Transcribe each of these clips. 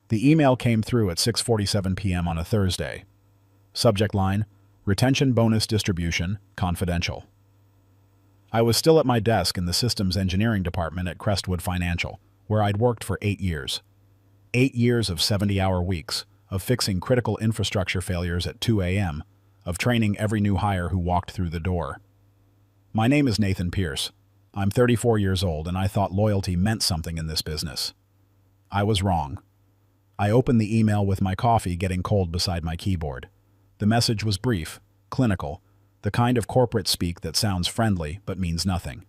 The email came through at 6:47 p.m. on a Thursday. Subject line, Retention Bonus Distribution, Confidential. I was still at my desk in the Systems Engineering Department at Crestwood Financial, where I'd worked for 8 years. 8 years of 70-hour weeks, of fixing critical infrastructure failures at 2 a.m., of training every new hire who walked through the door. My name is Nathan Pierce. I'm 34 years old, and I thought loyalty meant something in this business. I was wrong. I opened the email with my coffee getting cold beside my keyboard. The message was brief, clinical, the kind of corporate speak that sounds friendly but means nothing.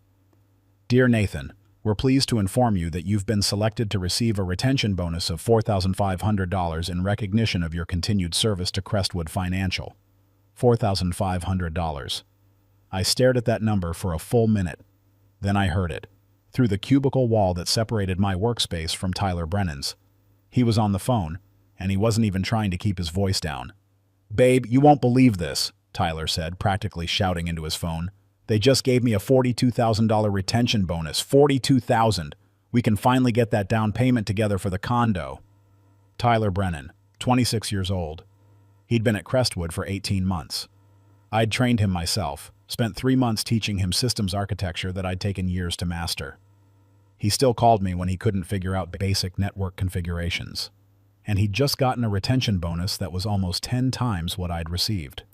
Dear Nathan, we're pleased to inform you that you've been selected to receive a retention bonus of $4,500 in recognition of your continued service to Crestwood Financial. $4,500. I stared at that number for a full minute. Then I heard it, through the cubicle wall that separated my workspace from Tyler Brennan's. He was on the phone, and he wasn't even trying to keep his voice down. "Babe, you won't believe this," Tyler said, practically shouting into his phone. "They just gave me a $42,000 retention bonus. $42,000. We can finally get that down payment together for the condo." Tyler Brennan, 26 years old. He'd been at Crestwood for 18 months. I'd trained him myself, spent 3 months teaching him systems architecture that I'd taken years to master. He still called me when he couldn't figure out basic network configurations. And he'd just gotten a retention bonus that was almost 10 times what I'd received.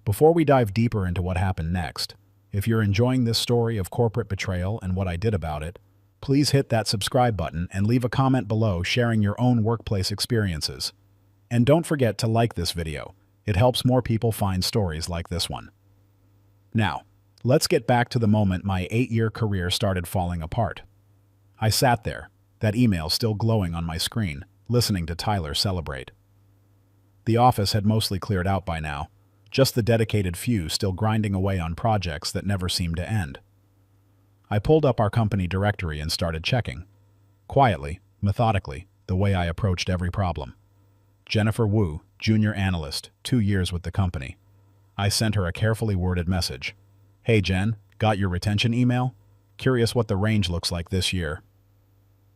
Before we dive deeper into what happened next, if you're enjoying this story of corporate betrayal and what I did about it, please hit that subscribe button and leave a comment below sharing your own workplace experiences. And don't forget to like this video. It helps more people find stories like this one. Now, let's get back to the moment my 8-year career started falling apart. I sat there, that email still glowing on my screen, listening to Tyler celebrate. The office had mostly cleared out by now, just the dedicated few still grinding away on projects that never seemed to end. I pulled up our company directory and started checking. Quietly, methodically, the way I approached every problem. Jennifer Wu, junior analyst, 2 years with the company. I sent her a carefully worded message. "Hey Jen, got your retention email? Curious what the range looks like this year."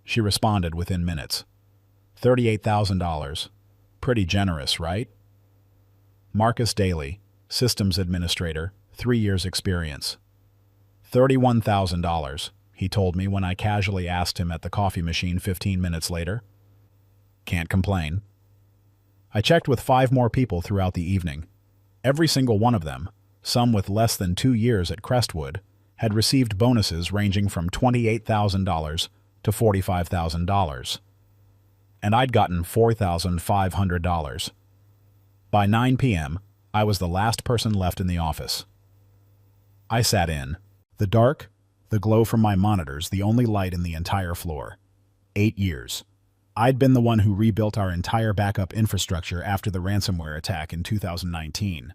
She responded within minutes. $38,000. Pretty generous, right? Marcus Daly, systems administrator, 3 years experience. $31,000, he told me when I casually asked him at the coffee machine 15 minutes later. Can't complain. I checked with 5 more people throughout the evening. Every single one of them, some with less than 2 years at Crestwood, had received bonuses ranging from $28,000 to $45,000. And I'd gotten $4,500. By 9 p.m., I was the last person left in the office. I sat in. The dark, the glow from my monitors, the only light in the entire floor. 8 years. I'd been the one who rebuilt our entire backup infrastructure after the ransomware attack in 2019.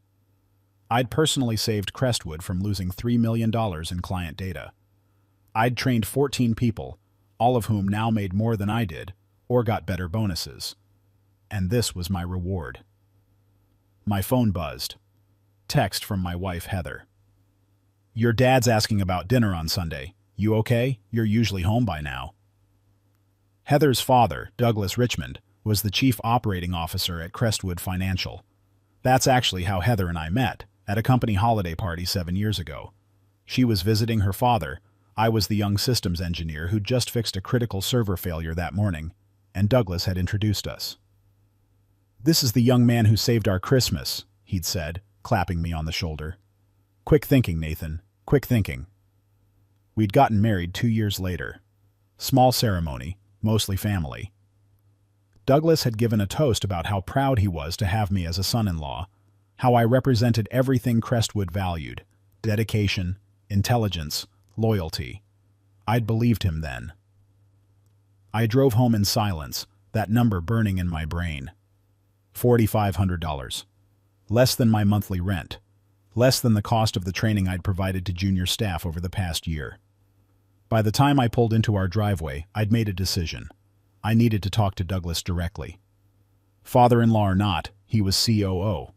I'd personally saved Crestwood from losing $3 million in client data. I'd trained 14 people, all of whom now made more than I did, or got better bonuses. And this was my reward. My phone buzzed. Text from my wife, Heather. "Your dad's asking about dinner on Sunday. You okay? You're usually home by now." Heather's father, Douglas Richmond, was the chief operating officer at Crestwood Financial. That's actually how Heather and I met, at a company holiday party 7 years ago. She was visiting her father. I was the young systems engineer who'd just fixed a critical server failure that morning, and Douglas had introduced us. "This is the young man who saved our Christmas," he'd said, clapping me on the shoulder. "Quick thinking, Nathan. Quick thinking." We'd gotten married 2 years later. Small ceremony, mostly family. Douglas had given a toast about how proud he was to have me as a son-in-law, how I represented everything Crestwood valued: dedication, intelligence, loyalty. I'd believed him then. I drove home in silence, that number burning in my brain. $4,500. Less than my monthly rent. Less than the cost of the training I'd provided to junior staff over the past year. By the time I pulled into our driveway, I'd made a decision. I needed to talk to Douglas directly. Father-in-law or not, he was COO.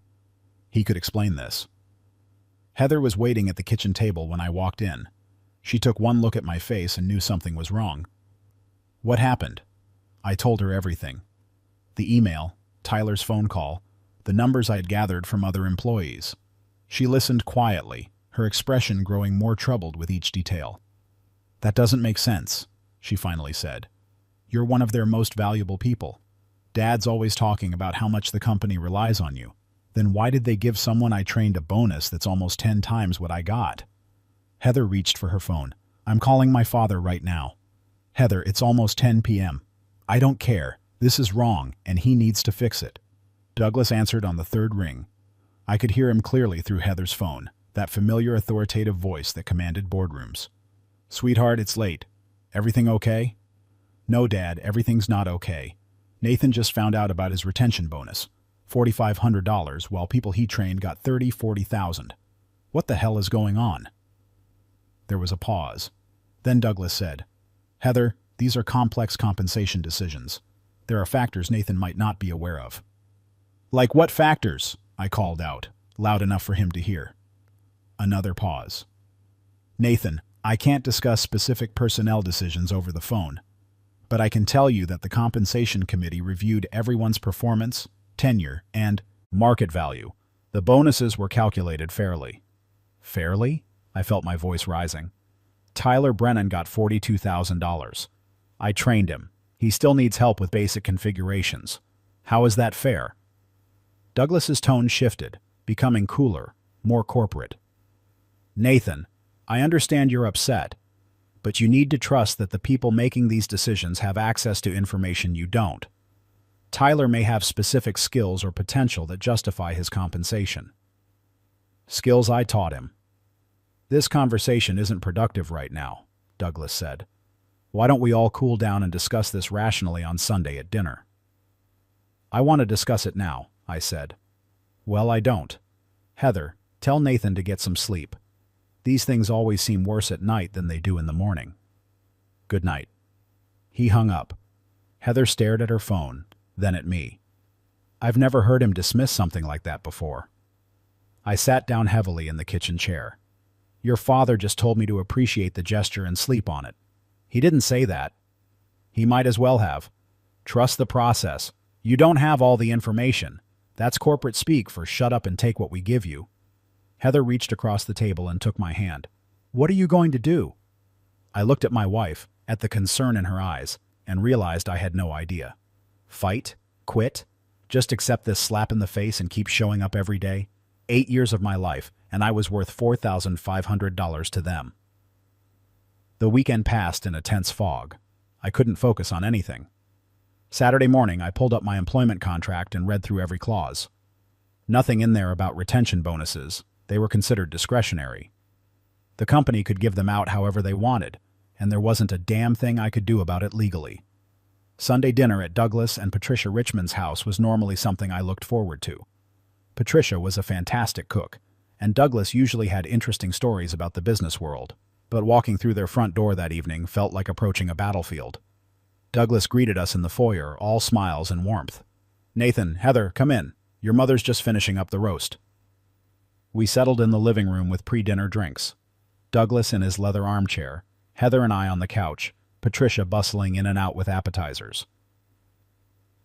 He could explain this. Heather was waiting at the kitchen table when I walked in. She took one look at my face and knew something was wrong. What happened? I told her everything. The email, Tyler's phone call, the numbers I had gathered from other employees. She listened quietly, her expression growing more troubled with each detail. "That doesn't make sense," she finally said. "You're one of their most valuable people. Dad's always talking about how much the company relies on you. Then why did they give someone I trained a bonus that's almost 10 times what I got?" Heather reached for her phone. "I'm calling my father right now." "Heather, it's almost 10 p.m. I don't care. This is wrong, and he needs to fix it." Douglas answered on the third ring. I could hear him clearly through Heather's phone, that familiar authoritative voice that commanded boardrooms. "Sweetheart, it's late. Everything okay?" "No, Dad, everything's not okay. Nathan just found out about his retention bonus, $4,500, while people he trained got $40,000. What the hell is going on?" There was a pause. Then Douglas said, "Heather, these are complex compensation decisions. There are factors Nathan might not be aware of." "Like what factors?" I called out, loud enough for him to hear. Another pause. "Nathan, I can't discuss specific personnel decisions over the phone, but I can tell you that the compensation committee reviewed everyone's performance, tenure, and market value. The bonuses were calculated fairly." "Fairly?" I felt my voice rising. "Tyler Brennan got $42,000. I trained him. He still needs help with basic configurations. How is that fair?" Douglas's tone shifted, becoming cooler, more corporate. "Nathan, I understand you're upset, but you need to trust that the people making these decisions have access to information you don't. Tyler may have specific skills or potential that justify his compensation." "Skills I taught him." "This conversation isn't productive right now," Douglas said. "Why don't we all cool down and discuss this rationally on Sunday at dinner?" "I want to discuss it now," I said. "Well, I don't. Heather, tell Nathan to get some sleep. These things always seem worse at night than they do in the morning. Good night." He hung up. Heather stared at her phone, then at me. I've never heard him dismiss something like that before. I sat down heavily in the kitchen chair. "Your father just told me to appreciate the gesture and sleep on it." "He didn't say that." "He might as well have. Trust the process. You don't have all the information. That's corporate speak for shut up and take what we give you." Heather reached across the table and took my hand. "What are you going to do?" I looked at my wife, at the concern in her eyes, and realized I had no idea. Fight? Quit? Just accept this slap in the face and keep showing up every day? 8 years of my life, and I was worth $4,500 to them. The weekend passed in a tense fog. I couldn't focus on anything. Saturday morning, I pulled up my employment contract and read through every clause. Nothing in there about retention bonuses. They were considered discretionary. The company could give them out however they wanted, and there wasn't a damn thing I could do about it legally. Sunday dinner at Douglas and Patricia Richmond's house was normally something I looked forward to. Patricia was a fantastic cook, and Douglas usually had interesting stories about the business world, but walking through their front door that evening felt like approaching a battlefield. Douglas greeted us in the foyer, all smiles and warmth. "Nathan, Heather, come in. Your mother's just finishing up the roast." We settled in the living room with pre-dinner drinks. Douglas in his leather armchair, Heather and I on the couch, Patricia bustling in and out with appetizers.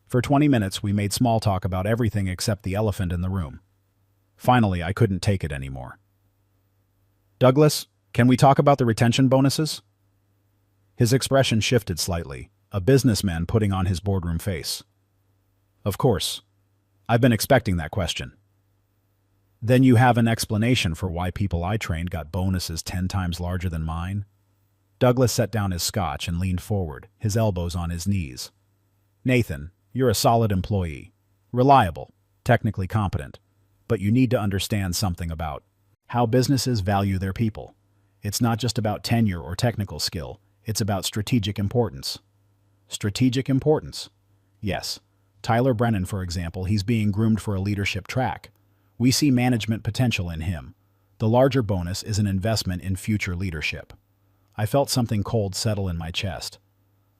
For 20 minutes, we made small talk about everything except the elephant in the room. Finally, I couldn't take it anymore. "Douglas, can we talk about the retention bonuses?" His expression shifted slightly, a businessman putting on his boardroom face. "Of course. I've been expecting that question." "Then you have an explanation for why people I trained got bonuses 10 times larger than mine?" Douglas set down his scotch and leaned forward, his elbows on his knees. "Nathan, you're a solid employee. Reliable, technically competent. But you need to understand something about how businesses value their people. It's not just about tenure or technical skill. It's about strategic importance." "Strategic importance?" "Yes. Tyler Brennan, for example, he's being groomed for a leadership track. We see management potential in him. The larger bonus is an investment in future leadership." I felt something cold settle in my chest.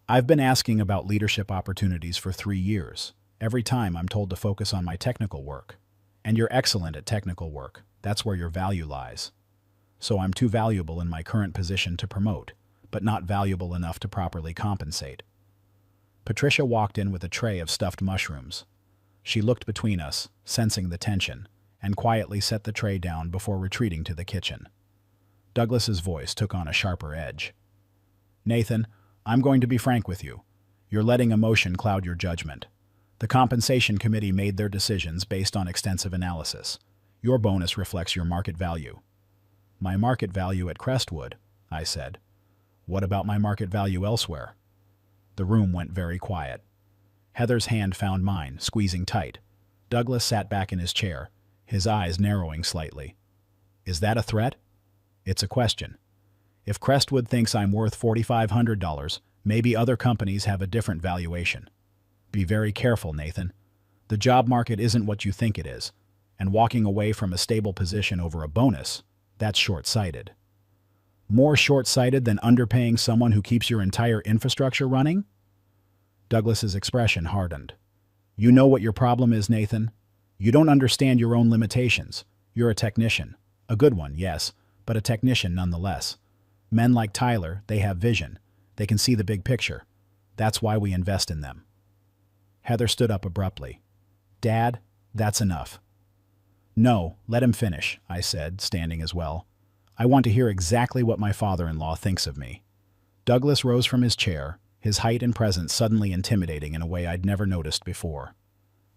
I've been asking about leadership opportunities for 3 years. Every time I'm told to focus on my technical work. And you're excellent at technical work. That's where your value lies. So I'm too valuable in my current position to promote, but not valuable enough to properly compensate. Patricia walked in with a tray of stuffed mushrooms. She looked between us, sensing the tension, and quietly set the tray down before retreating to the kitchen. Douglas's voice took on a sharper edge. "Nathan, I'm going to be frank with you. You're letting emotion cloud your judgment. The compensation committee made their decisions based on extensive analysis. Your bonus reflects your market value." "My market value at Crestwood," I said. "What about my market value elsewhere?" The room went very quiet. Heather's hand found mine, squeezing tight. Douglas sat back in his chair, his eyes narrowing slightly. "Is that a threat?" "It's a question. If Crestwood thinks I'm worth $4,500, maybe other companies have a different valuation. Be very careful, Nathan. The job market isn't what you think it is, and walking away from a stable position over a bonus, that's short-sighted." "More short-sighted than underpaying someone who keeps your entire infrastructure running?" Douglas's expression hardened. "You know what your problem is, Nathan? You don't understand your own limitations. You're a technician. A good one, yes, but a technician nonetheless. Men like Tyler, they have vision. They can see the big picture. That's why we invest in them." Heather stood up abruptly. "Dad, that's enough." "No, let him finish," I said, standing as well. "I want to hear exactly what my father-in-law thinks of me." Douglas rose from his chair, his height and presence suddenly intimidating in a way I'd never noticed before.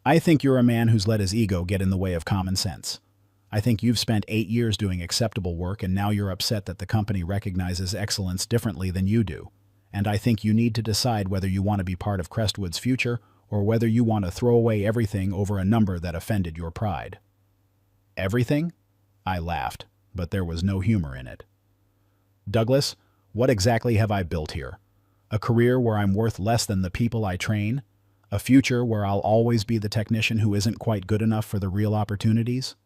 "I think you're a man who's let his ego get in the way of common sense. I think you've spent 8 years doing acceptable work and now you're upset that the company recognizes excellence differently than you do. And I think you need to decide whether you want to be part of Crestwood's future or whether you want to throw away everything over a number that offended your pride." "Everything?" I laughed, but there was no humor in it. "Douglas, what exactly have I built here? A career where I'm worth less than the people I train? A future where I'll always be the technician who isn't quite good enough for the real opportunities?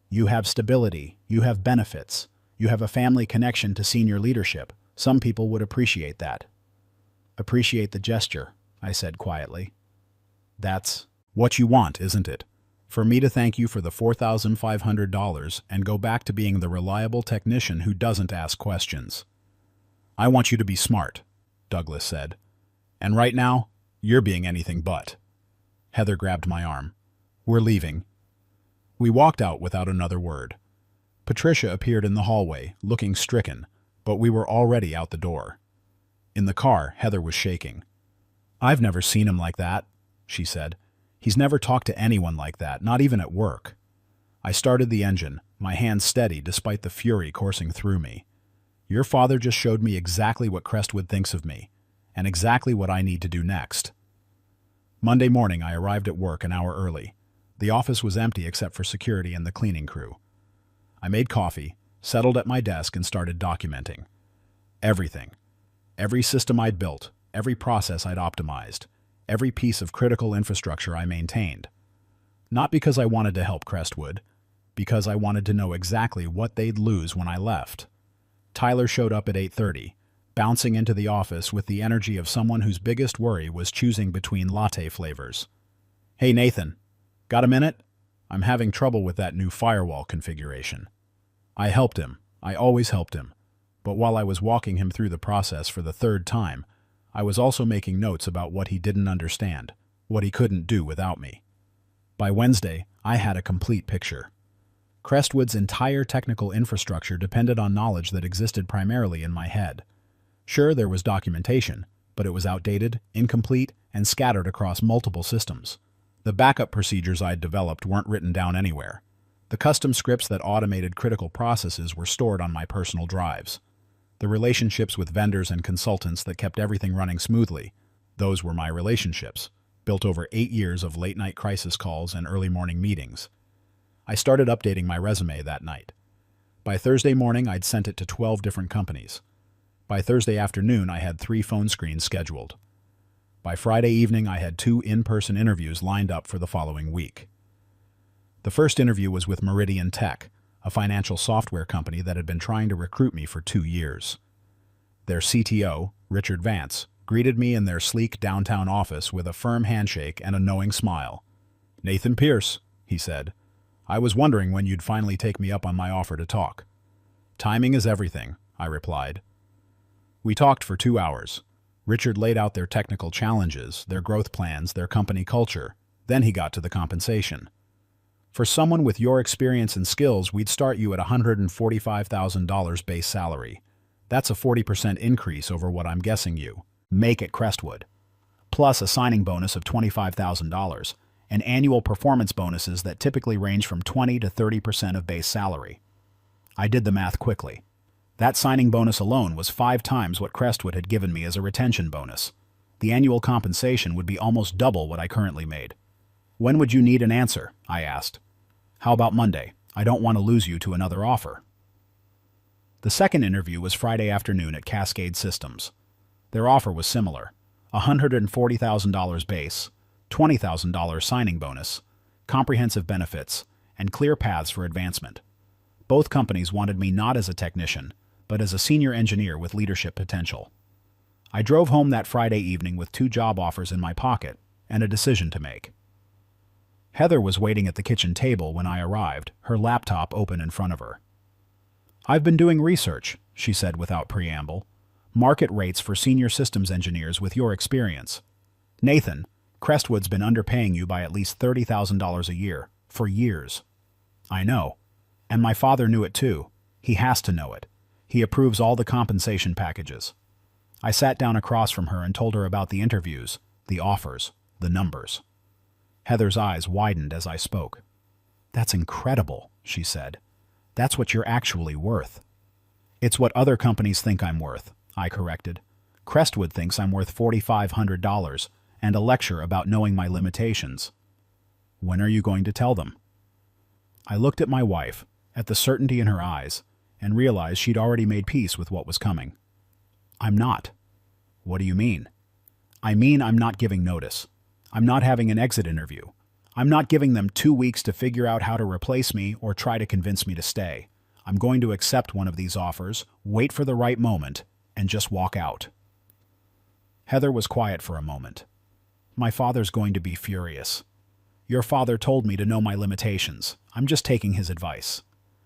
You have stability, you have benefits, you have a family connection to senior leadership. Some people would appreciate that." "Appreciate the gesture," I said quietly. "That's what you want, isn't it? For me to thank you for the $4,500 and go back to being the reliable technician who doesn't ask questions." "I want you to be smart," Douglas said. "And right now, you're being anything but." Heather grabbed my arm. "We're leaving." We walked out without another word. Patricia appeared in the hallway, looking stricken, but we were already out the door. In the car, Heather was shaking. "I've never seen him like that," she said. "He's never talked to anyone like that, not even at work." I started the engine, my hands steady despite the fury coursing through me. "Your father just showed me exactly what Crestwood thinks of me, and exactly what I need to do next." Monday morning, I arrived at work an hour early. The office was empty except for security and the cleaning crew. I made coffee, settled at my desk, and started documenting. Everything. Every system I'd built, every process I'd optimized, every piece of critical infrastructure I maintained. Not because I wanted to help Crestwood, because I wanted to know exactly what they'd lose when I left. Tyler showed up at 8:30, bouncing into the office with the energy of someone whose biggest worry was choosing between latte flavors. "Hey Nathan, got a minute? I'm having trouble with that new firewall configuration." I helped him. I always helped him. But while I was walking him through the process for the 3rd time, I was also making notes about what he didn't understand, what he couldn't do without me. By Wednesday, I had a complete picture. Crestwood's entire technical infrastructure depended on knowledge that existed primarily in my head. Sure, there was documentation, but it was outdated, incomplete, and scattered across multiple systems. The backup procedures I'd developed weren't written down anywhere. The custom scripts that automated critical processes were stored on my personal drives. The relationships with vendors and consultants that kept everything running smoothly, those were my relationships, built over 8 years of late-night crisis calls and early morning meetings. I started updating my resume that night. By Thursday morning, I'd sent it to 12 different companies. By Thursday afternoon, I had 3 phone screens scheduled. By Friday evening, I had 2 in-person interviews lined up for the following week. The first interview was with Meridian Tech, a financial software company that had been trying to recruit me for 2 years. Their CTO, Richard Vance, greeted me in their sleek downtown office with a firm handshake and a knowing smile. "Nathan Pierce," he said. "I was wondering when you'd finally take me up on my offer to talk." "Timing is everything," I replied. We talked for 2 hours. Richard laid out their technical challenges, their growth plans, their company culture. Then he got to the compensation. For someone with your experience and skills, we'd start you at $145,000 base salary. That's a 40% increase over what I'm guessing you make at Crestwood. Plus a signing bonus of $25,000 and annual performance bonuses that typically range from 20 to 30% of base salary. I did the math quickly. That signing bonus alone was 5 times what Crestwood had given me as a retention bonus. The annual compensation would be almost double what I currently made. When would you need an answer? I asked. How about Monday? I don't want to lose you to another offer. The second interview was Friday afternoon at Cascade Systems. Their offer was similar. $140,000 base, $20,000 signing bonus, comprehensive benefits, and clear paths for advancement. Both companies wanted me not as a technician, but as a senior engineer with leadership potential. I drove home that Friday evening with 2 job offers in my pocket and a decision to make. Heather was waiting at the kitchen table when I arrived, her laptop open in front of her. I've been doing research, she said without preamble. Market rates for senior systems engineers with your experience. Nathan, Crestwood's been underpaying you by at least $30,000 a year, for years. I know. And my father knew it too. He has to know it. He approves all the compensation packages. I sat down across from her and told her about the interviews, the offers, the numbers. Heather's eyes widened as I spoke. That's incredible, she said. That's what you're actually worth. It's what other companies think I'm worth, I corrected. Crestwood thinks I'm worth $4,500 and a lecture about knowing my limitations. When are you going to tell them? I looked at my wife, at the certainty in her eyes, and realized she'd already made peace with what was coming. I'm not. What do you mean? I mean I'm not giving notice. I'm not having an exit interview. I'm not giving them 2 weeks to figure out how to replace me or try to convince me to stay. I'm going to accept one of these offers, wait for the right moment, and just walk out. Heather was quiet for a moment. My father's going to be furious. Your father told me to know my limitations. I'm just taking his advice.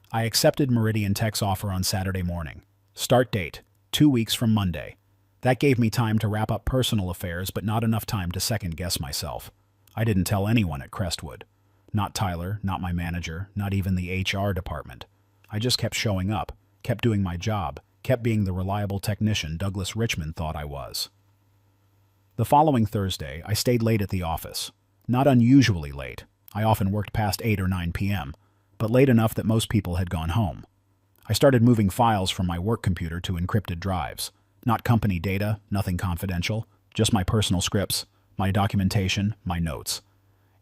I accepted Meridian Tech's offer on Saturday morning. Start date, 2 weeks from Monday. That gave me time to wrap up personal affairs, but not enough time to second-guess myself. I didn't tell anyone at Crestwood. Not Tyler, not my manager, not even the HR department. I just kept showing up, kept doing my job, kept being the reliable technician Douglas Richmond thought I was. The following Thursday, I stayed late at the office. Not unusually late. I often worked past 8 or 9 p.m., but late enough that most people had gone home. I started moving files from my work computer to encrypted drives. Not company data, nothing confidential, just my personal scripts, my documentation, my notes.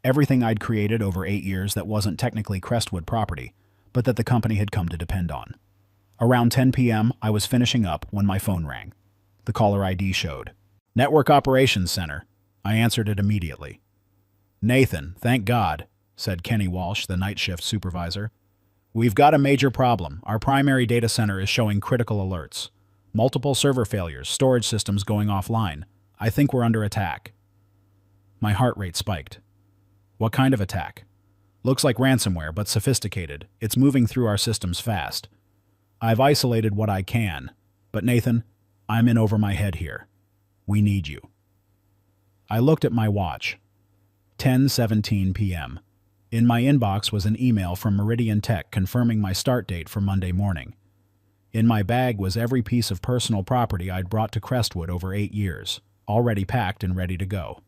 Everything I'd created over 8 years that wasn't technically Crestwood property, but that the company had come to depend on. Around 10 p.m., I was finishing up when my phone rang. The caller ID showed. Network Operations Center. I answered it immediately. Nathan, thank God, said Kenny Walsh, the night shift supervisor. We've got a major problem. Our primary data center is showing critical alerts. Multiple server failures, storage systems going offline. I think we're under attack. My heart rate spiked. What kind of attack? Looks like ransomware, but sophisticated. It's moving through our systems fast. I've isolated what I can. But Nathan, I'm in over my head here. We need you. I looked at my watch. 10:17 p.m. In my inbox was an email from Meridian Tech confirming my start date for Monday morning. In my bag was every piece of personal property I'd brought to Crestwood over 8 years, already packed and ready to go.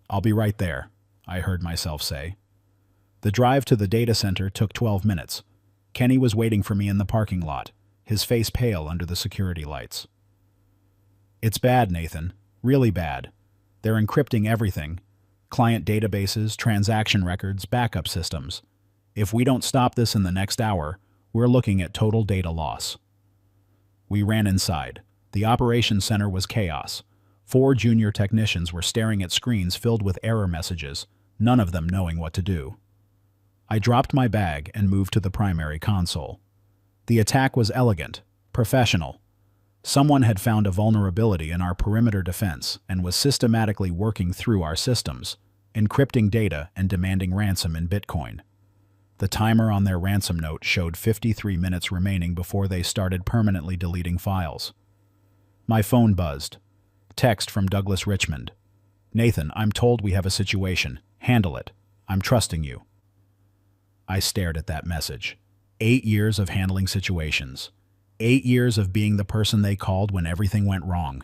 I'll be right there, I heard myself say. The drive to the data center took 12 minutes. Kenny was waiting for me in the parking lot, his face pale under the security lights. It's bad, Nathan. Really bad. They're encrypting everything. Client databases, transaction records, backup systems. If we don't stop this in the next hour, we're looking at total data loss. We ran inside. The operations center was chaos. 4 junior technicians were staring at screens filled with error messages, none of them knowing what to do. I dropped my bag and moved to the primary console. The attack was elegant, professional. Someone had found a vulnerability in our perimeter defense and was systematically working through our systems, encrypting data and demanding ransom in Bitcoin. The timer on their ransom note showed 53 minutes remaining before they started permanently deleting files. My phone buzzed. Text from Douglas Richmond. Nathan, I'm told we have a situation. Handle it. I'm trusting you. I stared at that message. 8 years of handling situations. 8 years of being the person they called when everything went wrong.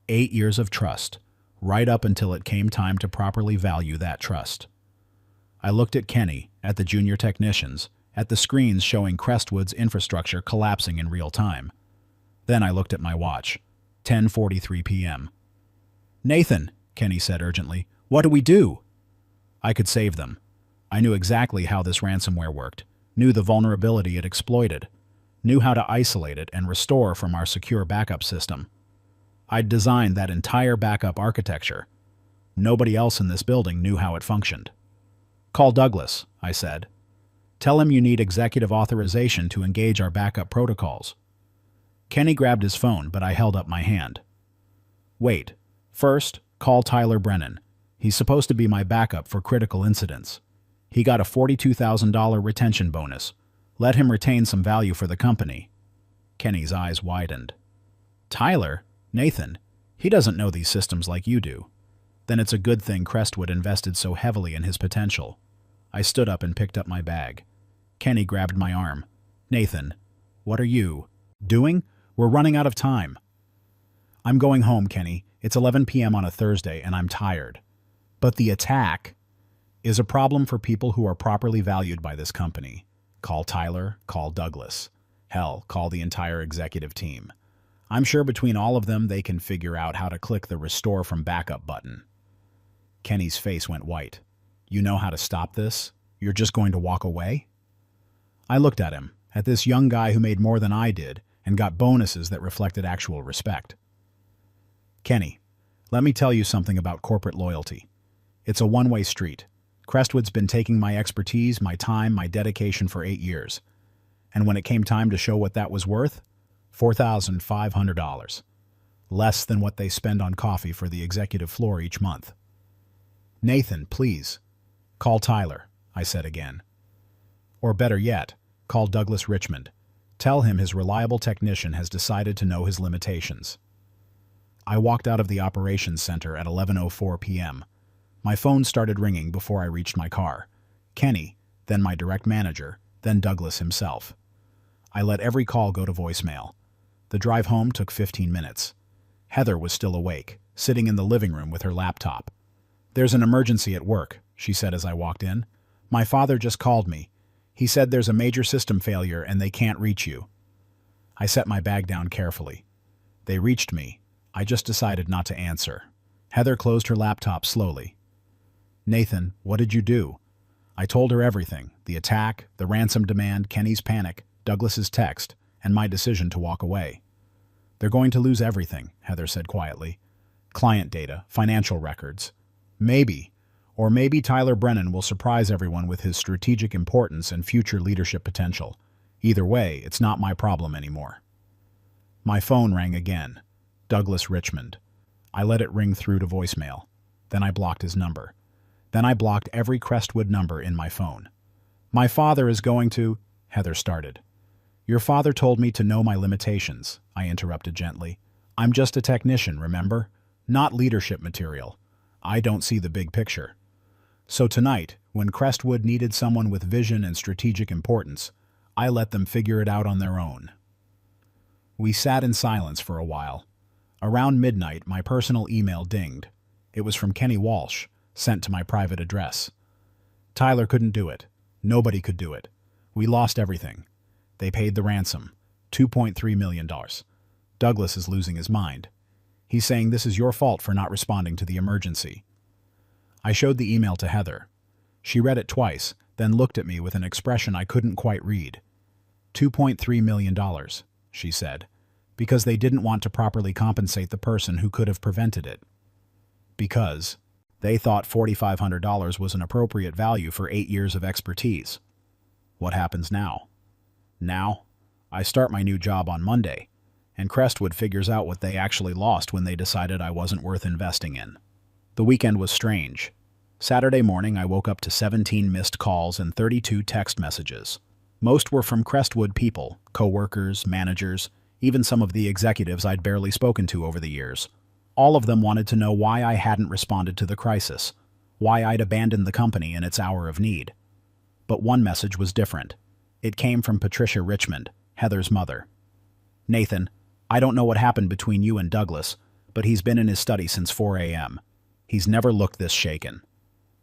8 years of trust, right up until it came time to properly value that trust. I looked at Kenny, at the junior technicians, at the screens showing Crestwood's infrastructure collapsing in real time. Then I looked at my watch. 10:43 p.m. Nathan, Kenny said urgently, what do we do? I could save them. I knew exactly how this ransomware worked, knew the vulnerability it exploited, knew how to isolate it and restore from our secure backup system. I'd designed that entire backup architecture. Nobody else in this building knew how it functioned. Call Douglas, I said. Tell him you need executive authorization to engage our backup protocols. Kenny grabbed his phone, but I held up my hand. Wait. First, call Tyler Brennan. He's supposed to be my backup for critical incidents. He got a $42,000 retention bonus. Let him retain some value for the company. Kenny's eyes widened. Tyler? Nathan? He doesn't know these systems like you do. Then it's a good thing Crestwood invested so heavily in his potential. I stood up and picked up my bag. Kenny grabbed my arm. Nathan, what are you doing? We're running out of time. I'm going home, Kenny. It's 11 p.m. on a Thursday, and I'm tired. But the attack is a problem for people who are properly valued by this company. Call Tyler, call Douglas. Hell, call the entire executive team. I'm sure between all of them they can figure out how to click the Restore from Backup button. Kenny's face went white. You know how to stop this? You're just going to walk away? I looked at him, at this young guy who made more than I did and got bonuses that reflected actual respect. Kenny, let me tell you something about corporate loyalty. It's a one-way street. Crestwood's been taking my expertise, my time, my dedication for 8 years. And when it came time to show what that was worth, $4,500. Less than what they spend on coffee for the executive floor each month. Nathan, please. Call Tyler, I said again. Or better yet, call Douglas Richmond. Tell him his reliable technician has decided to know his limitations. I walked out of the operations center at 11:04 p.m. My phone started ringing before I reached my car. Kenny, then my direct manager, then Douglas himself. I let every call go to voicemail. The drive home took 15 minutes. Heather was still awake, sitting in the living room with her laptop. There's an emergency at work, she said as I walked in. My father just called me. He said there's a major system failure and they can't reach you. I set my bag down carefully. They reached me. I just decided not to answer. Heather closed her laptop slowly. Nathan, what did you do? I told her everything, the attack, the ransom demand, Kenny's panic, Douglas's text, and my decision to walk away. They're going to lose everything, Heather said quietly. Client data, financial records. Maybe Tyler Brennan will surprise everyone with his strategic importance and future leadership potential. Either way, it's not my problem anymore. My phone rang again. Douglas Richmond. I let it ring through to voicemail. Then I blocked his number. Then I blocked every Crestwood number in my phone. My father is going to... Heather started. Your father told me to know my limitations, I interrupted gently. I'm just a technician, remember? Not leadership material. I don't see the big picture. So tonight, when Crestwood needed someone with vision and strategic importance, I let them figure it out on their own. We sat in silence for a while. Around midnight, my personal email dinged. It was from Kenny Walsh, sent to my private address. Tyler couldn't do it. Nobody could do it. We lost everything. They paid the ransom, $2.3 million. Douglas is losing his mind. He's saying this is your fault for not responding to the emergency. I showed the email to Heather. She read it twice, then looked at me with an expression I couldn't quite read. $2.3 million, she said, because they didn't want to properly compensate the person who could have prevented it. Because they thought $4,500 was an appropriate value for 8 years of expertise. What happens now? Now, I start my new job on Monday, and Crestwood figures out what they actually lost when they decided I wasn't worth investing in. The weekend was strange. Saturday morning, I woke up to 17 missed calls and 32 text messages. Most were from Crestwood people, coworkers, managers, even some of the executives I'd barely spoken to over the years. All of them wanted to know why I hadn't responded to the crisis, why I'd abandoned the company in its hour of need. But one message was different. It came from Patricia Richmond, Heather's mother. "Nathan, I don't know what happened between you and Douglas, but he's been in his study since 4 a.m. He's never looked this shaken.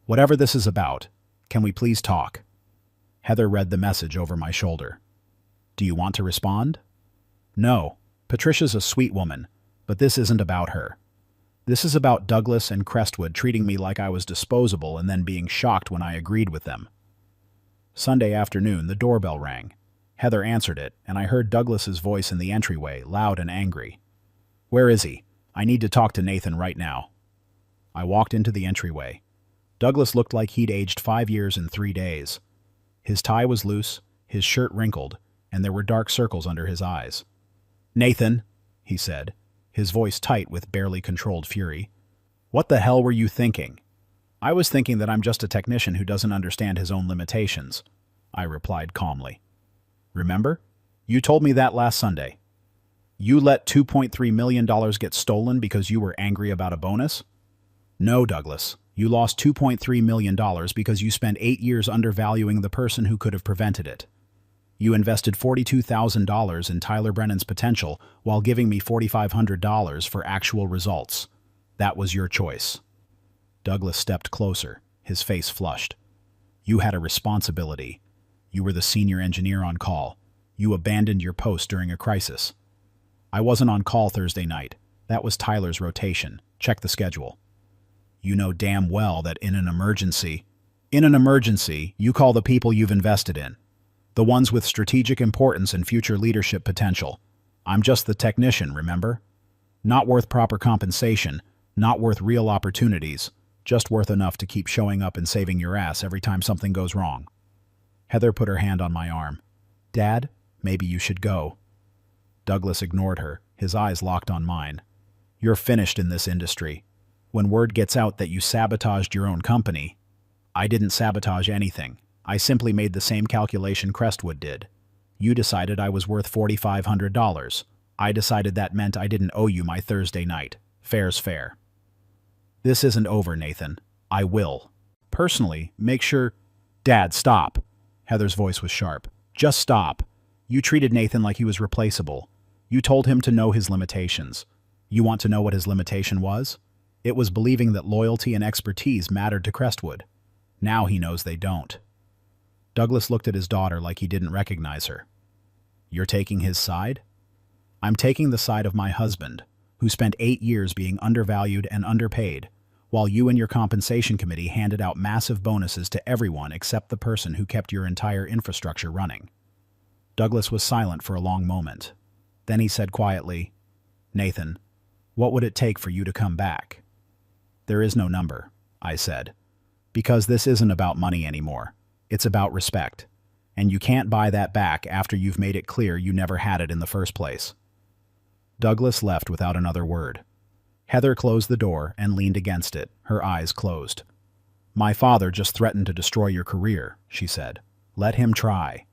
Whatever this is about, can we please talk?" Heather read the message over my shoulder. "Do you want to respond?" "No. Patricia's a sweet woman, but this isn't about her. This is about Douglas and Crestwood treating me like I was disposable and then being shocked when I agreed with them." Sunday afternoon, the doorbell rang. Heather answered it, and I heard Douglas's voice in the entryway, loud and angry. "Where is he? I need to talk to Nathan right now." I walked into the entryway. Douglas looked like he'd aged 5 years in 3 days. His tie was loose, his shirt wrinkled, and there were dark circles under his eyes. "Nathan," he said, his voice tight with barely controlled fury. "What the hell were you thinking?" "I was thinking that I'm just a technician who doesn't understand his own limitations," I replied calmly. "Remember? You told me that last Sunday. You let $2.3 million get stolen because you were angry about a bonus?" "No, Douglas. You lost $2.3 million because you spent 8 years undervaluing the person who could have prevented it. You invested $42,000 in Tyler Brennan's potential while giving me $4,500 for actual results. That was your choice." Douglas stepped closer, his face flushed. "You had a responsibility. You were the senior engineer on call. You abandoned your post during a crisis." "I wasn't on call Thursday night. That was Tyler's rotation. Check the schedule." "You know damn well that in an emergency, you call the people you've invested in. The ones with strategic importance and future leadership potential. I'm just the technician, remember? Not worth proper compensation, not worth real opportunities, just worth enough to keep showing up and saving your ass every time something goes wrong." Heather put her hand on my arm. "Dad, maybe you should go." Douglas ignored her, his eyes locked on mine. "You're finished in this industry. When word gets out that you sabotaged your own company—" "I didn't sabotage anything. I simply made the same calculation Crestwood did. You decided I was worth $4,500. I decided that meant I didn't owe you my Thursday night. Fair's fair." "This isn't over, Nathan. I will. Personally, make sure—" "Dad, stop." Heather's voice was sharp. "Just stop. You treated Nathan like he was replaceable. You told him to know his limitations. You want to know what his limitation was? It was believing that loyalty and expertise mattered to Crestwood. Now he knows they don't." Douglas looked at his daughter like he didn't recognize her. "You're taking his side?" "I'm taking the side of my husband, who spent 8 years being undervalued and underpaid, while you and your compensation committee handed out massive bonuses to everyone except the person who kept your entire infrastructure running." Douglas was silent for a long moment. Then he said quietly, "Nathan, what would it take for you to come back?" "There is no number," I said, "because this isn't about money anymore. It's about respect. And you can't buy that back after you've made it clear you never had it in the first place." Douglas left without another word. Heather closed the door and leaned against it, her eyes closed. "My father just threatened to destroy your career," she said. "Let him try.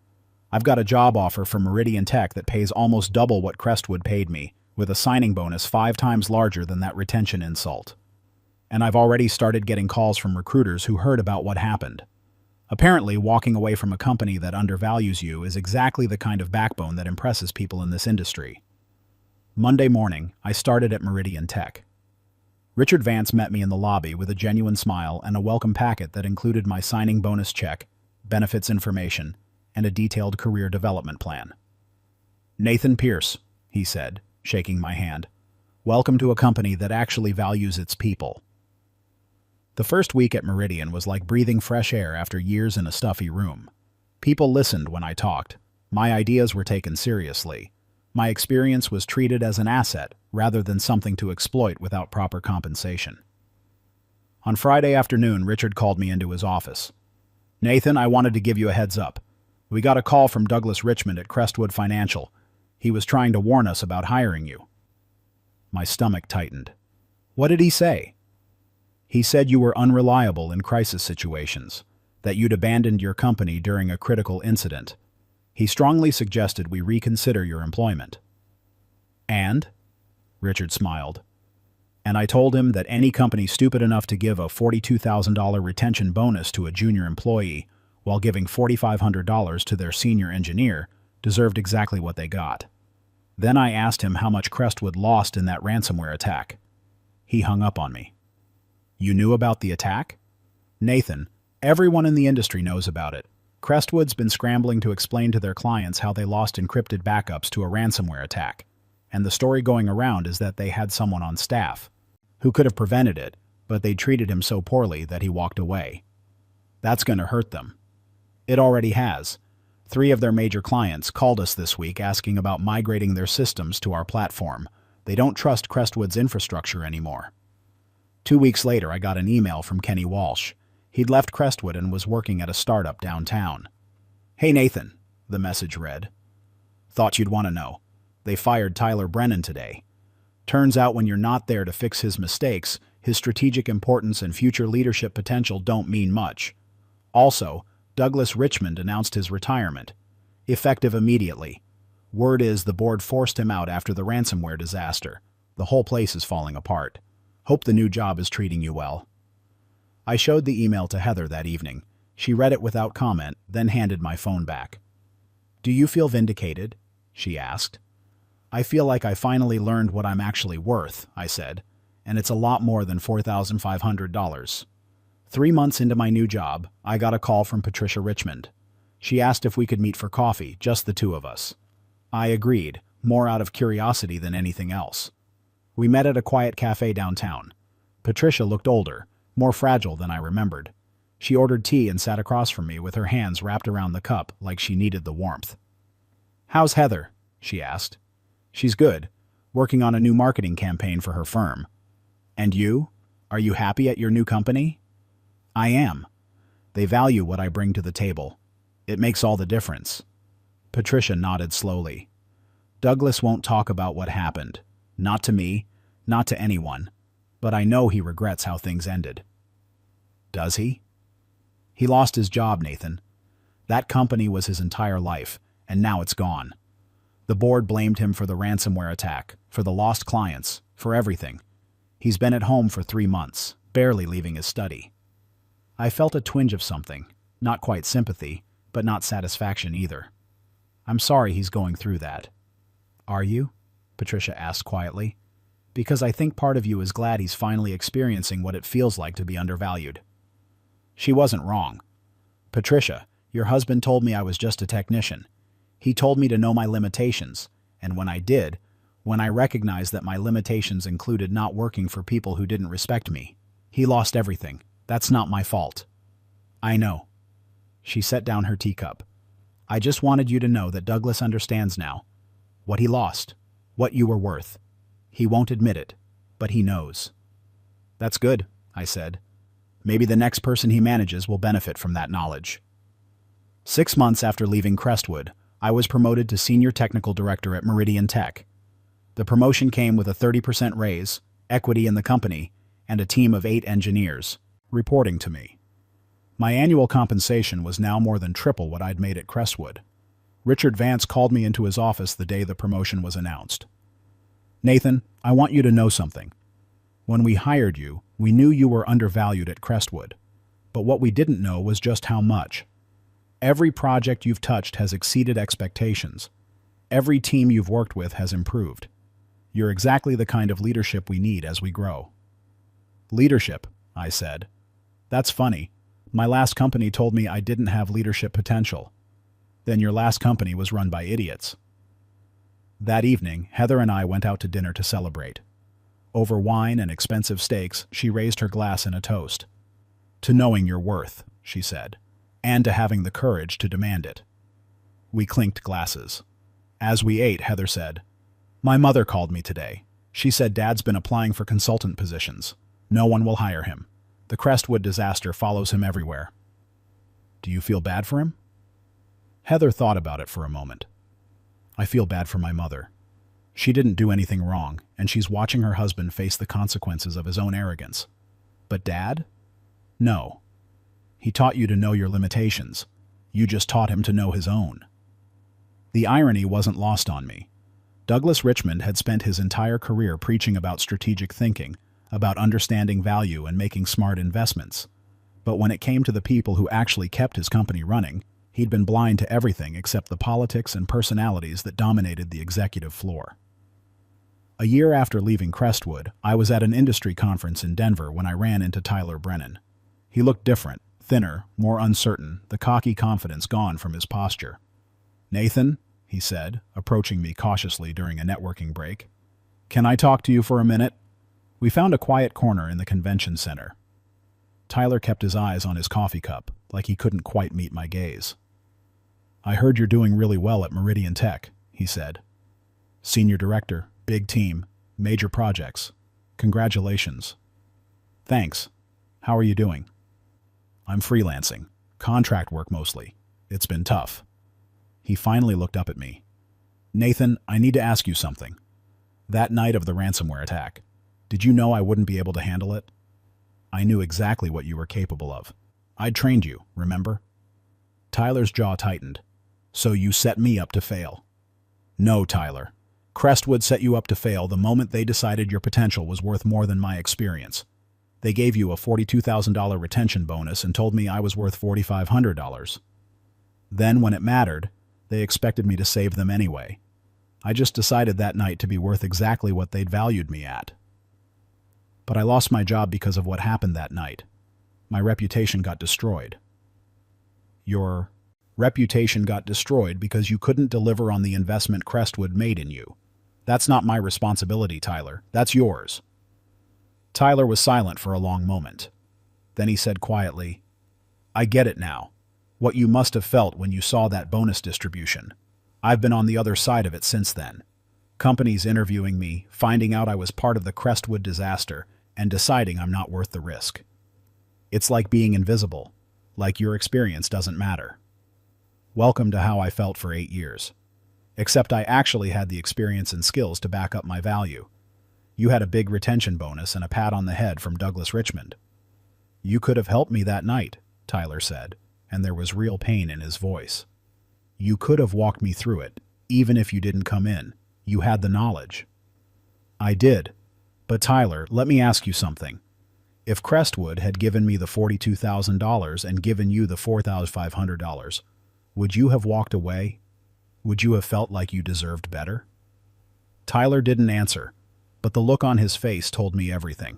I've got a job offer from Meridian Tech that pays almost double what Crestwood paid me, with a signing bonus 5 times larger than that retention insult. And I've already started getting calls from recruiters who heard about what happened. Apparently, walking away from a company that undervalues you is exactly the kind of backbone that impresses people in this industry." Monday morning, I started at Meridian Tech. Richard Vance met me in the lobby with a genuine smile and a welcome packet that included my signing bonus check, benefits information, and a detailed career development plan. "Nathan Pierce," he said, shaking my hand. "Welcome to a company that actually values its people." The first week at Meridian was like breathing fresh air after years in a stuffy room. People listened when I talked. My ideas were taken seriously. My experience was treated as an asset rather than something to exploit without proper compensation. On Friday afternoon, Richard called me into his office. "Nathan, I wanted to give you a heads up. We got a call from Douglas Richmond at Crestwood Financial. He was trying to warn us about hiring you." My stomach tightened. "What did he say?" "He said you were unreliable in crisis situations, that you'd abandoned your company during a critical incident. He strongly suggested we reconsider your employment." "And?" Richard smiled. And I told him that any company stupid enough to give a $42,000 retention bonus to a junior employee while giving $4,500 to their senior engineer deserved exactly what they got. Then I asked him how much Crestwood lost in that ransomware attack. He hung up on me. You knew about the attack? Nathan, everyone in the industry knows about it. Crestwood's been scrambling to explain to their clients how they lost encrypted backups to a ransomware attack. And the story going around is that they had someone on staff who could have prevented it, but they treated him so poorly that he walked away. That's going to hurt them. It already has. 3 of their major clients called us this week asking about migrating their systems to our platform. They don't trust Crestwood's infrastructure anymore. 2 weeks later, I got an email from Kenny Walsh. He'd left Crestwood and was working at a startup downtown. Hey Nathan, the message read. Thought you'd want to know. They fired Tyler Brennan today. Turns out when you're not there to fix his mistakes, his strategic importance and future leadership potential don't mean much. Also, Douglas Richmond announced his retirement, effective immediately. Word is the board forced him out after the ransomware disaster. The whole place is falling apart. Hope the new job is treating you well. I showed the email to Heather that evening. She read it without comment, then handed my phone back. Do you feel vindicated? She asked. I feel like I finally learned what I'm actually worth, I said, and it's a lot more than $4,500. 3 months into my new job, I got a call from Patricia Richmond. She asked if we could meet for coffee, just the 2 of us. I agreed, more out of curiosity than anything else. We met at a quiet cafe downtown. Patricia looked older, more fragile than I remembered. She ordered tea and sat across from me with her hands wrapped around the cup like she needed the warmth. How's Heather? She asked. She's good, working on a new marketing campaign for her firm. And you? Are you happy at your new company? I am. They value what I bring to the table. It makes all the difference. Patricia nodded slowly. Douglas won't talk about what happened. Not to me, not to anyone. But I know he regrets how things ended. Does he? He lost his job, Nathan. That company was his entire life, and now it's gone. The board blamed him for the ransomware attack, for the lost clients, for everything. He's been at home for 3 months, barely leaving his study. I felt a twinge of something, not quite sympathy, but not satisfaction either. I'm sorry he's going through that. Are you? Patricia asked quietly. Because I think part of you is glad he's finally experiencing what it feels like to be undervalued. She wasn't wrong. Patricia, your husband told me I was just a technician. He told me to know my limitations, and when I did, when I recognized that my limitations included not working for people who didn't respect me, he lost everything. That's not my fault. I know. She set down her teacup. I just wanted you to know that Douglas understands now. What he lost, what you were worth. He won't admit it, but he knows. That's good, I said. Maybe the next person he manages will benefit from that knowledge. 6 months after leaving Crestwood, I was promoted to Senior Technical Director at Meridian Tech. The promotion came with a 30% raise, equity in the company, and a team of 8 engineers, reporting to me. My annual compensation was now more than triple what I'd made at Crestwood. Richard Vance called me into his office the day the promotion was announced. Nathan, I want you to know something. When we hired you, we knew you were undervalued at Crestwood, but what we didn't know was just how much. Every project you've touched has exceeded expectations. Every team you've worked with has improved. You're exactly the kind of leadership we need as we grow. Leadership, I said. That's funny. My last company told me I didn't have leadership potential. Then your last company was run by idiots. That evening, Heather and I went out to dinner to celebrate. Over wine and expensive steaks, she raised her glass in a toast. To knowing your worth, she said, and to having the courage to demand it. We clinked glasses. As we ate, Heather said, My mother called me today. She said Dad's been applying for consultant positions. No one will hire him. The Crestwood disaster follows him everywhere. Do you feel bad for him? Heather thought about it for a moment. I feel bad for my mother. She didn't do anything wrong, and she's watching her husband face the consequences of his own arrogance. But Dad? No. He taught you to know your limitations. You just taught him to know his own. The irony wasn't lost on me. Douglas Richmond had spent his entire career preaching about strategic thinking, about understanding value and making smart investments. But when it came to the people who actually kept his company running, he'd been blind to everything except the politics and personalities that dominated the executive floor. A year after leaving Crestwood, I was at an industry conference in Denver when I ran into Tyler Brennan. He looked different, thinner, more uncertain, the cocky confidence gone from his posture. "Nathan," he said, approaching me cautiously during a networking break, "can I talk to you for a minute?" We found a quiet corner in the convention center. Tyler kept his eyes on his coffee cup, like he couldn't quite meet my gaze. "I heard you're doing really well at Meridian Tech," he said. "Senior director, big team, major projects. Congratulations." "Thanks. How are you doing?" "I'm freelancing. Contract work mostly. It's been tough." He finally looked up at me. "Nathan, I need to ask you something. That night of the ransomware attack, did you know I wouldn't be able to handle it? I knew exactly what you were capable of. I'd trained you, remember?" Tyler's jaw tightened. "So you set me up to fail?" "No, Tyler. Crestwood set you up to fail the moment they decided your potential was worth more than my experience. They gave you a $42,000 retention bonus and told me I was worth $4,500. Then, when it mattered, they expected me to save them anyway. I just decided that night to be worth exactly what they'd valued me at. But I lost my job because of what happened that night. My reputation got destroyed." "Your reputation got destroyed because you couldn't deliver on the investment Crestwood made in you. That's not my responsibility, Tyler. That's yours." Tyler was silent for a long moment. Then he said quietly, "I get it now. What you must have felt when you saw that bonus distribution. I've been on the other side of it since then. Companies interviewing me, finding out I was part of the Crestwood disaster, and deciding I'm not worth the risk. It's like being invisible, like your experience doesn't matter. Welcome to how I felt for 8 years. Except I actually had the experience and skills to back up my value. You had a big retention bonus and a pat on the head from Douglas Richmond." "You could have helped me that night," Tyler said, and there was real pain in his voice. "You could have walked me through it, even if you didn't come in. You had the knowledge." "I did. But Tyler, let me ask you something. If Crestwood had given me the $42,000 and given you the $4,500, would you have walked away? Would you have felt like you deserved better?" Tyler didn't answer, but the look on his face told me everything.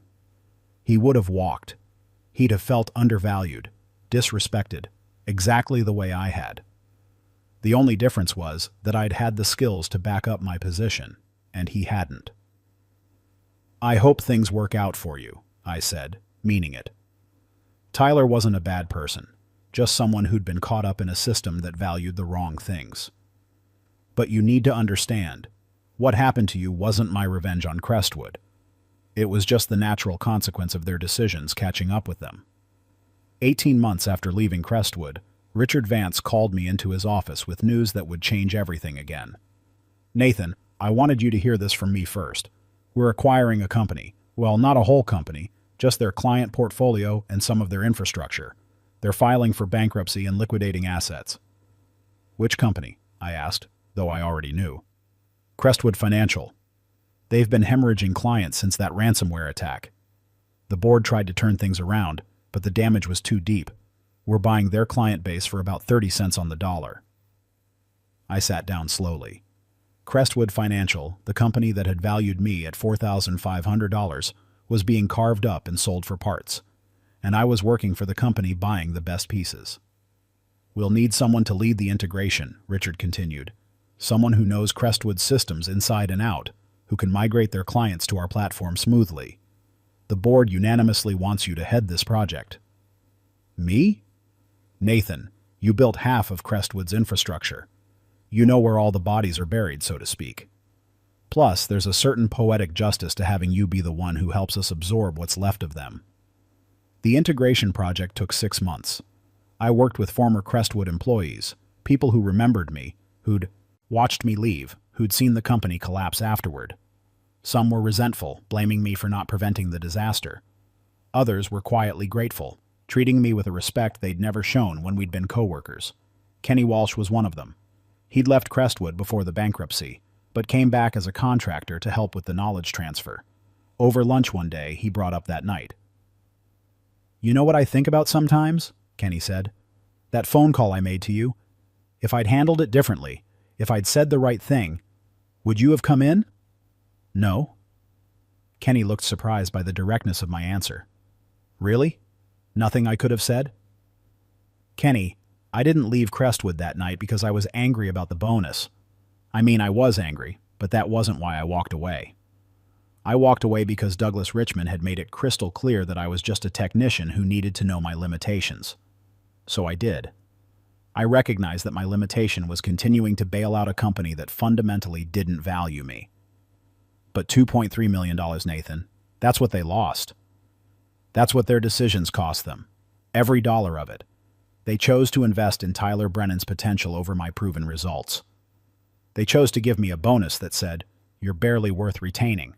He would have walked. He'd have felt undervalued, disrespected, exactly the way I had. The only difference was that I'd had the skills to back up my position, and he hadn't. "I hope things work out for you," I said, meaning it. Tyler wasn't a bad person, just someone who'd been caught up in a system that valued the wrong things. "But you need to understand, what happened to you wasn't my revenge on Crestwood. It was just the natural consequence of their decisions catching up with them." 18 months after leaving Crestwood, Richard Vance called me into his office with news that would change everything again. "Nathan, I wanted you to hear this from me first. We're acquiring a company. Well, not a whole company, just their client portfolio and some of their infrastructure. They're filing for bankruptcy and liquidating assets." "Which company?" I asked, though I already knew. "Crestwood Financial. They've been hemorrhaging clients since that ransomware attack. The board tried to turn things around, but the damage was too deep. We're buying their client base for about 30 cents on the dollar." I sat down slowly. Crestwood Financial, the company that had valued me at $4,500, was being carved up and sold for parts, and I was working for the company buying the best pieces. "We'll need someone to lead the integration," Richard continued. "Someone who knows Crestwood's systems inside and out, who can migrate their clients to our platform smoothly. The board unanimously wants you to head this project." "Me?" "Nathan, you built half of Crestwood's infrastructure. You know where all the bodies are buried, so to speak. Plus, there's a certain poetic justice to having you be the one who helps us absorb what's left of them." The integration project took 6 months. I worked with former Crestwood employees, people who remembered me, who'd watched me leave, who'd seen the company collapse afterward. Some were resentful, blaming me for not preventing the disaster. Others were quietly grateful, treating me with a respect they'd never shown when we'd been coworkers. Kenny Walsh was one of them. He'd left Crestwood before the bankruptcy, but came back as a contractor to help with the knowledge transfer. Over lunch one day, he brought up that night. "You know what I think about sometimes?" Kenny said. "That phone call I made to you. If I'd handled it differently, if I'd said the right thing, would you have come in?" "No." Kenny looked surprised by the directness of my answer. "Really? Nothing I could have said?" "Kenny, I didn't leave Crestwood that night because I was angry about the bonus. I mean, I was angry, but that wasn't why I walked away. I walked away because Douglas Richmond had made it crystal clear that I was just a technician who needed to know my limitations. So I did. I recognized that my limitation was continuing to bail out a company that fundamentally didn't value me. But $2.3 million, Nathan, that's what they lost. That's what their decisions cost them. Every dollar of it. They chose to invest in Tyler Brennan's potential over my proven results. They chose to give me a bonus that said, "You're barely worth retaining."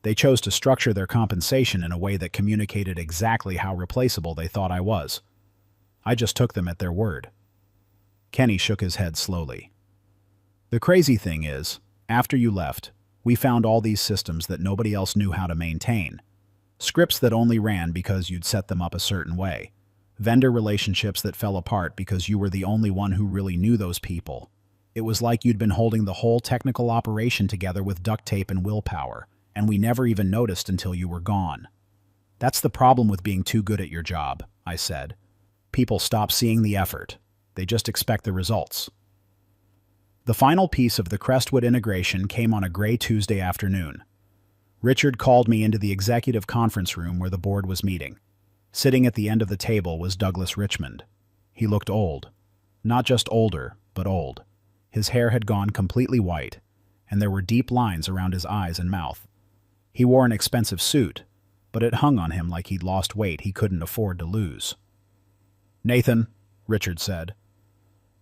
They chose to structure their compensation in a way that communicated exactly how replaceable they thought I was. I just took them at their word. Kenny shook his head slowly. "The crazy thing is, after you left, we found all these systems that nobody else knew how to maintain. Scripts that only ran because you'd set them up a certain way. Vendor relationships that fell apart because you were the only one who really knew those people. It was like you'd been holding the whole technical operation together with duct tape and willpower, and we never even noticed until you were gone. That's the problem with being too good at your job," I said. "People stop seeing the effort. They just expect the results." The final piece of the Crestwood integration came on a gray Tuesday afternoon. Richard called me into the executive conference room where the board was meeting. Sitting at the end of the table was Douglas Richmond. He looked old. Not just older, but old. His hair had gone completely white, and there were deep lines around his eyes and mouth. He wore an expensive suit, but it hung on him like he'd lost weight he couldn't afford to lose. "Nathan," Richard said,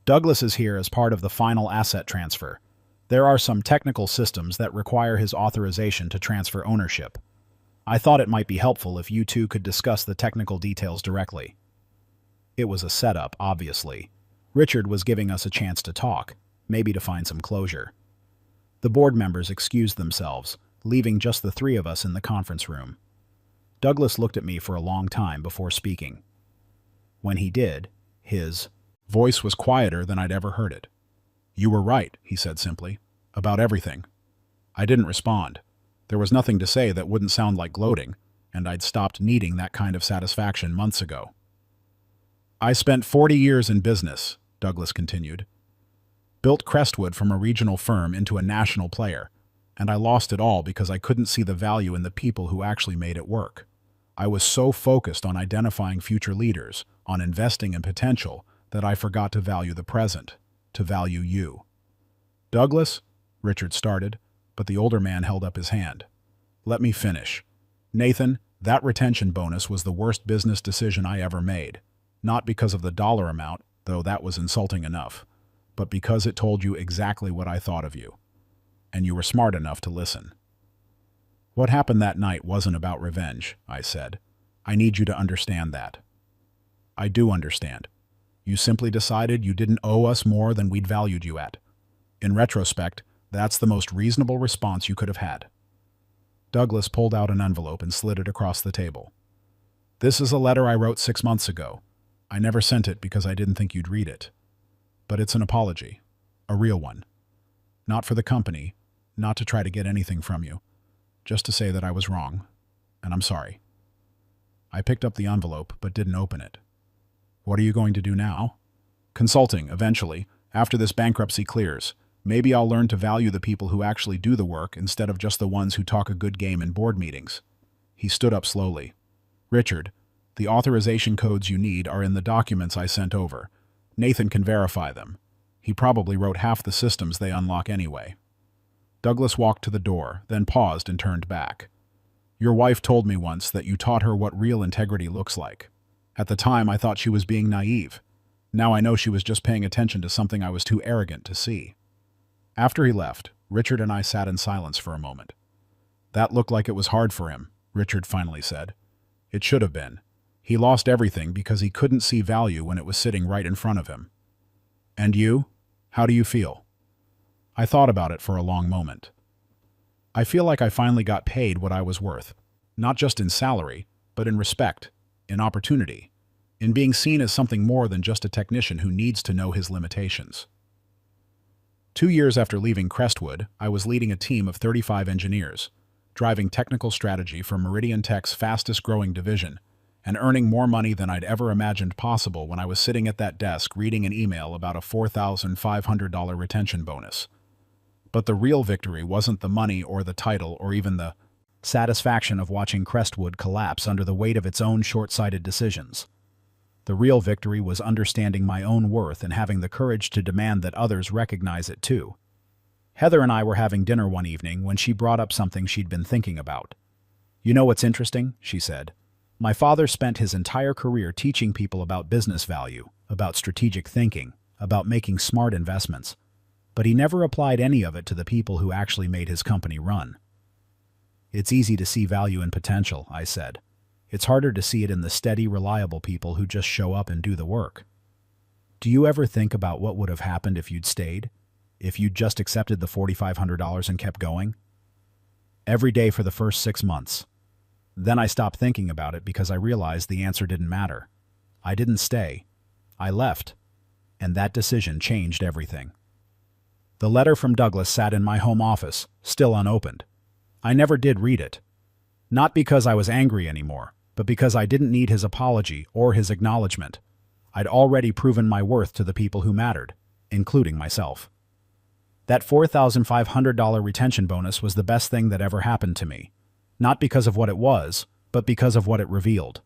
"Douglas is here as part of the final asset transfer. There are some technical systems that require his authorization to transfer ownership. I thought it might be helpful if you two could discuss the technical details directly." It was a setup, obviously. Richard was giving us a chance to talk, maybe to find some closure. The board members excused themselves, leaving just the three of us in the conference room. Douglas looked at me for a long time before speaking. When he did, his voice was quieter than I'd ever heard it. "You were right," he said simply, "about everything." I didn't respond. There was nothing to say that wouldn't sound like gloating, and I'd stopped needing that kind of satisfaction months ago. "I spent 40 years in business," Douglas continued. "Built Crestwood from a regional firm into a national player, and I lost it all because I couldn't see the value in the people who actually made it work. I was so focused on identifying future leaders, on investing in potential, that I forgot to value the present, to value you." "Douglas," Richard started, but the older man held up his hand. "Let me finish. Nathan, that retention bonus was the worst business decision I ever made. Not because of the dollar amount, though that was insulting enough, but because it told you exactly what I thought of you. And you were smart enough to listen." "What happened that night wasn't about revenge," I said. "I need you to understand that." "I do understand. You simply decided you didn't owe us more than we'd valued you at. In retrospect, that's the most reasonable response you could have had." Douglas pulled out an envelope and slid it across the table. "This is a letter I wrote 6 months ago. I never sent it because I didn't think you'd read it. But it's an apology. A real one. Not for the company, not to try to get anything from you. Just to say that I was wrong, and I'm sorry." I picked up the envelope but didn't open it. "What are you going to do now?" "Consulting, eventually, after this bankruptcy clears. Maybe I'll learn to value the people who actually do the work instead of just the ones who talk a good game in board meetings." He stood up slowly. "Richard, the authorization codes you need are in the documents I sent over. Nathan can verify them. He probably wrote half the systems they unlock anyway." Douglas walked to the door, then paused and turned back. "Your wife told me once that you taught her what real integrity looks like. At the time, I thought she was being naive. Now I know she was just paying attention to something I was too arrogant to see." After he left, Richard and I sat in silence for a moment. "That looked like it was hard for him," Richard finally said. "It should have been. He lost everything because he couldn't see value when it was sitting right in front of him." "And you? How do you feel?" I thought about it for a long moment. I feel like I finally got paid what I was worth, not just in salary, but in respect, in opportunity, in being seen as something more than just a technician who needs to know his limitations. 2 years after leaving Crestwood, I was leading a team of 35 engineers, driving technical strategy for Meridian Tech's fastest-growing division, and earning more money than I'd ever imagined possible when I was sitting at that desk reading an email about a $4,500 retention bonus. But the real victory wasn't the money or the title or even the satisfaction of watching Crestwood collapse under the weight of its own short-sighted decisions. The real victory was understanding my own worth and having the courage to demand that others recognize it too. Heather and I were having dinner one evening when she brought up something she'd been thinking about. "You know what's interesting?" she said. "My father spent his entire career teaching people about business value, about strategic thinking, about making smart investments, but he never applied any of it to the people who actually made his company run." "It's easy to see value in potential," I said. "It's harder to see it in the steady, reliable people who just show up and do the work." "Do you ever think about what would have happened if you'd stayed? If you'd just accepted the $4,500 and kept going?" "Every day for the first 6 months. Then I stopped thinking about it because I realized the answer didn't matter. I didn't stay. I left. And that decision changed everything." The letter from Douglas sat in my home office, still unopened. I never did read it. Not because I was angry anymore, but because I didn't need his apology or his acknowledgement. I'd already proven my worth to the people who mattered, including myself. That $4,500 retention bonus was the best thing that ever happened to me. Not because of what it was, but because of what it revealed.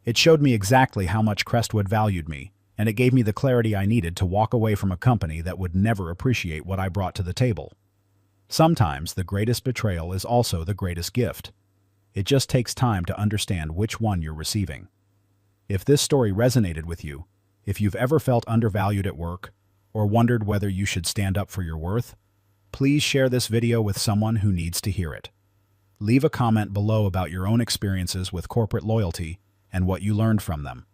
It showed me exactly how much Crestwood valued me, and it gave me the clarity I needed to walk away from a company that would never appreciate what I brought to the table. Sometimes the greatest betrayal is also the greatest gift. It just takes time to understand which one you're receiving. If this story resonated with you, if you've ever felt undervalued at work, or wondered whether you should stand up for your worth, please share this video with someone who needs to hear it. Leave a comment below about your own experiences with corporate loyalty and what you learned from them.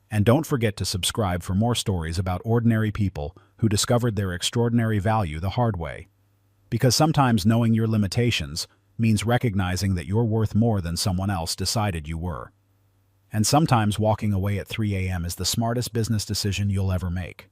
And don't forget to subscribe for more stories about ordinary people who discovered their extraordinary value the hard way. Because sometimes knowing your limitations means recognizing that you're worth more than someone else decided you were. And sometimes walking away at 3 a.m. is the smartest business decision you'll ever make.